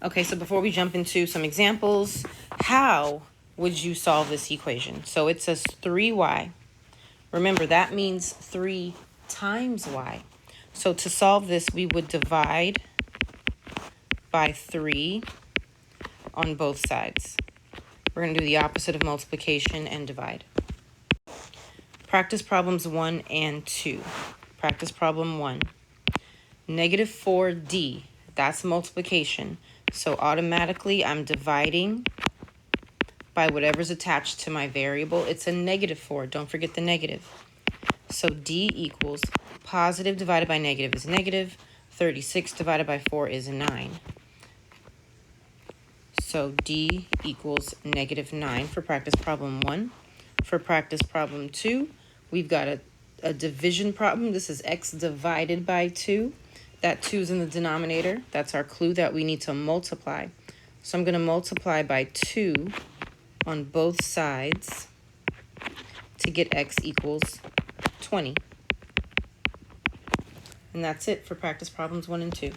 Okay, so before we jump into some examples, how would you solve this equation? So it says 3y. Remember, that means 3 times y. So to solve this, we would divide by 3 on both sides. We're going to do the opposite of multiplication and divide. Practice problems 1 and 2. Practice problem 1. Negative 4d, that's multiplication. So automatically I'm dividing by whatever's attached to my variable. It's a negative 4. Don't forget the negative. So d equals positive divided by negative is negative. 36 divided by 4 is 9. So d equals negative 9 for practice problem 1. For practice problem 2, we've got a division problem. This is x divided by 2. That 2 is in the denominator. That's our clue that we need to multiply. So I'm going to multiply by 2 on both sides to get x equals 20. And that's it for practice problems 1 and 2.